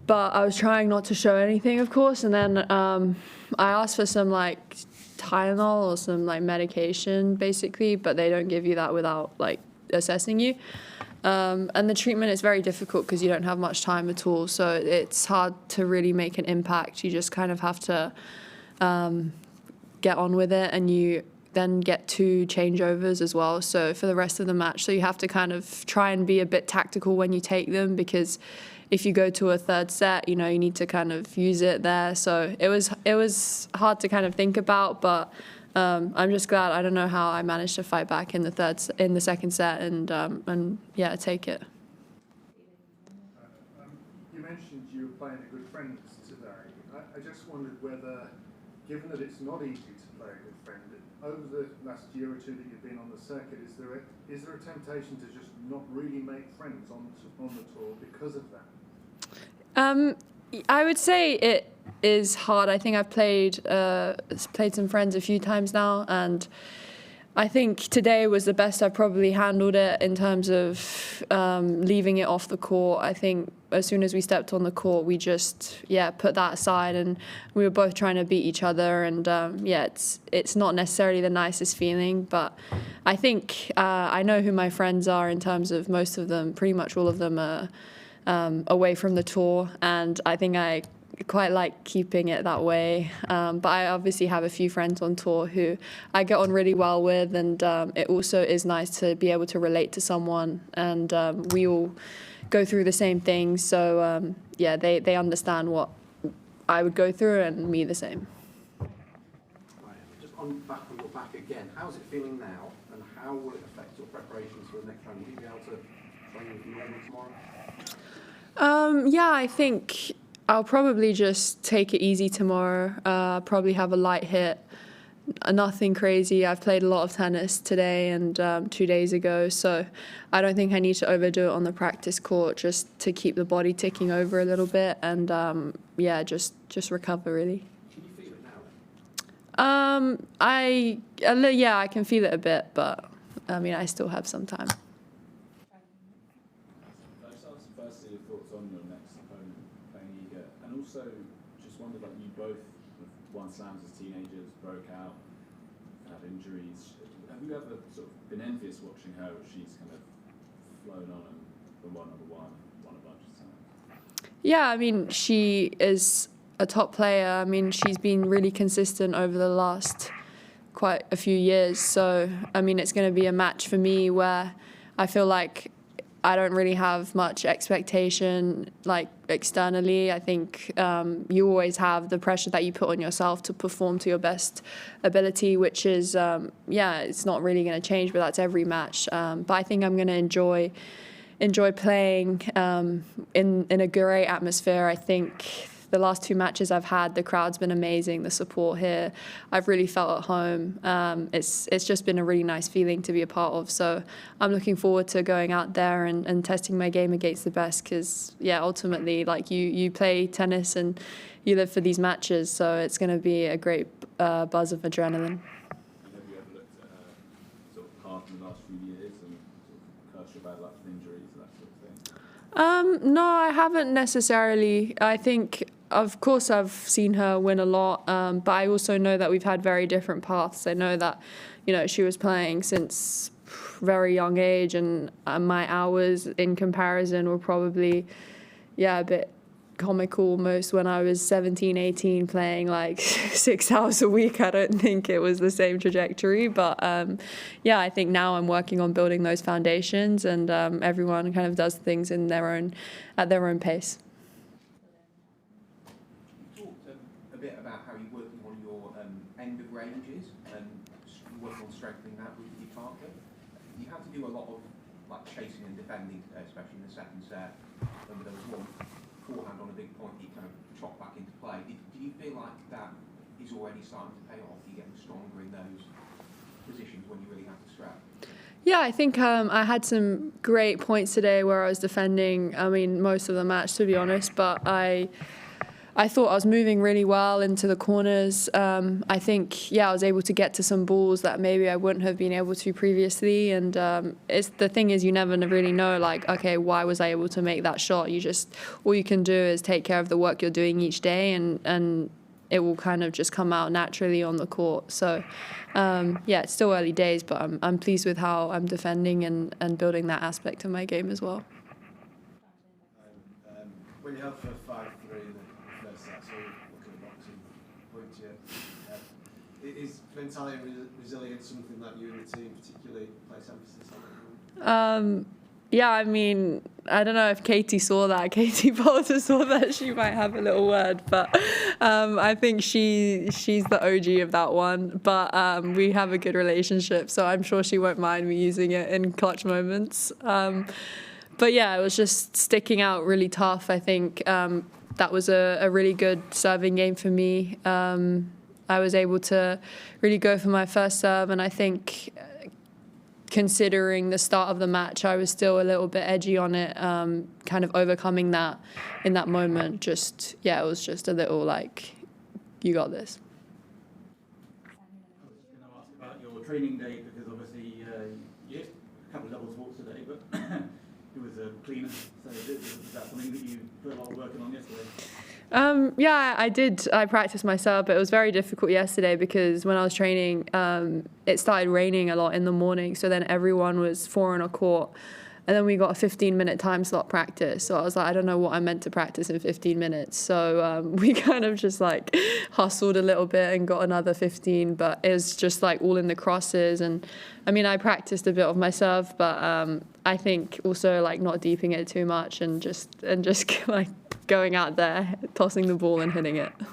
but I was trying not to show anything, of course. And then I asked for some like Tylenol or some like medication, basically, but they don't give you that without like assessing you. And the treatment is very difficult because you don't have much time at all. So it's hard to really make an impact. You just kind of have to get on with it, and you then get 2 changeovers as well. So for the rest of the match, so you have to kind of try and be a bit tactical when you take them, because if you go to a third set, you need to kind of use it there. So it was hard to kind of think about, but I'm just glad. I don't know how I managed to fight back in the second set and yeah, take it. You mentioned you were playing a good friend today. I just wondered whether, given that it's not easy to play a good friend, over the last year or 2 that you've been on the circuit, is there a temptation to just not really make friends on the tour because of that? I would say it is hard. I think I've played some friends a few times now, and I think today was the best I've probably handled it in terms of leaving it off the court. I think as soon as we stepped on the court, we just put that aside, and we were both trying to beat each other. And it's not necessarily the nicest feeling, but I think I know who my friends are in terms of most of them. Pretty much all of them are away from the tour, and I think I quite like keeping it that way. But I obviously have a few friends on tour who I get on really well with, and it also is nice to be able to relate to someone, and we all go through the same things. So they understand what I would go through, and me the same. Just on your back again, how's it feeling now, and how will it affect your preparations for the next round? Will you be able to train with normal tomorrow? I think I'll probably just take it easy tomorrow, probably have a light hit, nothing crazy. I've played a lot of tennis today and 2 days ago, so I don't think I need to overdo it on the practice court, just to keep the body ticking over a little bit, and just recover really. Can you feel it now then? I can feel it a bit, but I still have some time. Firstly, your thoughts on your next opponent playing Iga, and also just wondered, like, you both won slams as teenagers, broke out, had injuries. Have you ever sort of been envious watching her, as she's kind of flown on and been won a bunch of times? Yeah, she is a top player. She's been really consistent over the last quite a few years. So, it's going to be a match for me where I feel like I don't really have much expectation, like, externally. I think you always have the pressure that you put on yourself to perform to your best ability, which is, it's not really going to change, but that's every match. But I think I'm going to enjoy playing in a great atmosphere. I think the last 2 matches I've had, the crowd's been amazing, the support here, I've really felt at home. It's just been a really nice feeling to be a part of. So I'm looking forward to going out there and testing my game against the best, because, ultimately, like, you play tennis and you live for these matches, so it's going to be a great buzz of adrenaline. Have you ever looked at her sort of path in the last few years and sort of cursed your bad luck with injuries, that sort of thing? No, I haven't necessarily. I think, of course, I've seen her win a lot, but I also know that we've had very different paths. I know that, she was playing since very young age, and my hours in comparison were probably, a bit comical almost when I was 17, 18, playing like 6 hours a week. I don't think it was the same trajectory, but I think now I'm working on building those foundations, and everyone kind of does things at their own pace. You talked a bit about how you're working on your end of ranges and working on strengthening that with your partner. You had to do a lot of chasing and defending, especially in the second set. There was one forehand on a big point that you kind of chopped back into play. Do you feel like that is already starting to pay off? You're getting stronger in those positions when you really have to strap? Yeah, I think I had some great points today where I was defending, most of the match, to be honest, but I I thought I was moving really well into the corners. I think, I was able to get to some balls that maybe I wouldn't have been able to previously. And the thing is, you never really know, like, okay, why was I able to make that shot? All you can do is take care of the work you're doing each day, and it will kind of just come out naturally on the court. So, it's still early days, but I'm pleased with how I'm defending and building that aspect of my game as well. When you have a 5-3 in the first set, so looking at boxing points here, is mentality and resilience something that you and the team particularly place emphasis on? I mean, I don't know if Katie saw that. Katie Poulter saw that. She might have a little word, but I think she's the OG of that one. But we have a good relationship, so I'm sure she won't mind me using it in clutch moments. But it was just sticking out really tough. I think that was a really good serving game for me. I was able to really go for my first serve, and I think considering the start of the match, I was still a little bit edgy on it, kind of overcoming that in that moment. It was just a little like, you got this. I was going to ask about your training day, because obviously you hit a couple of doubles walks today, but it was a cleaner. So is that something that you put a lot of work on yesterday? I did. I practiced myself, but it was very difficult yesterday because when I was training, it started raining a lot in the morning. So then everyone was 4 on a court. And then we got a 15-minute time slot practice. So I was like, I don't know what I meant to practice in 15 minutes. So we kind of just like hustled a little bit and got another 15. But it was just like all in the crosses. And I mean, I practiced a bit of myself, but I think also like not deeping it too much and just like going out there, tossing the ball and hitting it. You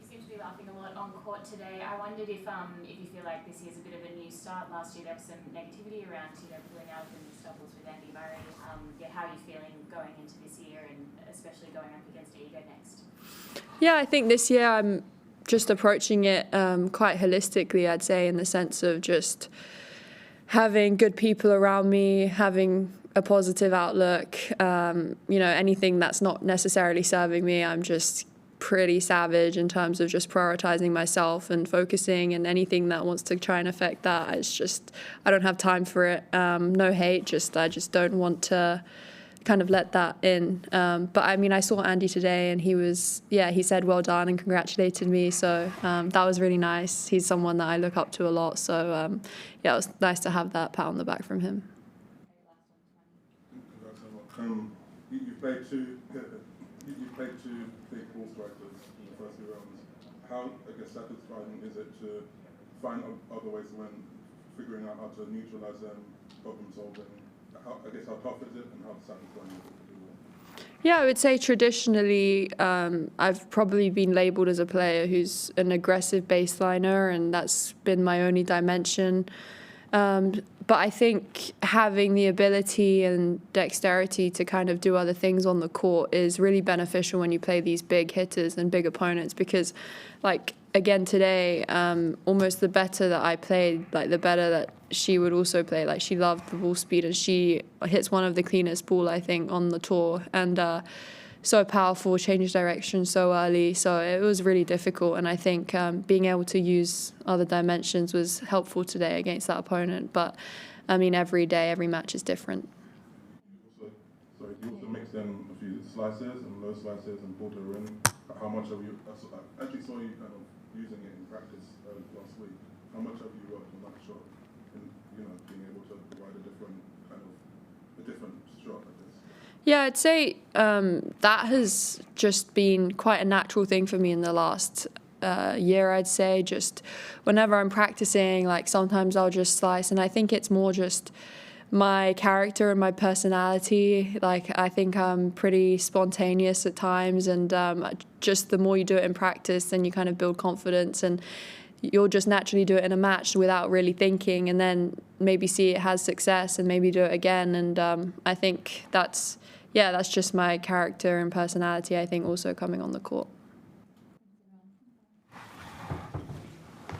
seem to be laughing a lot on court today. I wondered if you feel like this year's a bit of a new start. Last year there was some negativity around pulling out of the doubles with Andy Murray. How are you feeling going into this year, and especially going up against Iga next? I think this year I'm just approaching it quite holistically, I'd say, in the sense of just having good people around me, having a positive outlook. Anything that's not necessarily serving me, I'm just pretty savage in terms of just prioritizing myself and focusing, and anything that wants to try and affect that, it's just, I don't have time for it. No hate, I just don't want to kind of let that in. But I mean, I saw Andy today, and he said well done and congratulated me. So that was really nice. He's someone that I look up to a lot. So it was nice to have that pat on the back from him. You've played two big ball strikers in the first 2 rounds. How, satisfying is it to find other ways when figuring out how to neutralize them, problem solving? How tough is it, and how satisfying is it to do that? I would say traditionally I've probably been labelled as a player who's an aggressive baseliner, and that's been my only dimension. But I think having the ability and dexterity to kind of do other things on the court is really beneficial when you play these big hitters and big opponents, because like again today, almost the better that I played, like the better that she would also play. Like she loved the ball speed, and she hits one of the cleanest ball, I think, on the tour, and so powerful, changed direction so early. So it was really difficult, and I think being able to use other dimensions was helpful today against that opponent. But I mean, every day, every match is different. You also mixed in a few slices and low slices and pulled her in. How much have you? I actually saw you kind of using it in practice last week. How much have you worked on that shot, and being able to provide a different shot like this? I'd say that has just been quite a natural thing for me in the last year, I'd say. Just whenever I'm practicing, like sometimes I'll just slice, and I think it's more just my character and my personality. Like I think I'm pretty spontaneous at times, and just the more you do it in practice, then you kind of build confidence, and you'll just naturally do it in a match without really thinking, and then maybe see it has success and maybe do it again. And I think that's just my character and personality, I think, also coming on the court.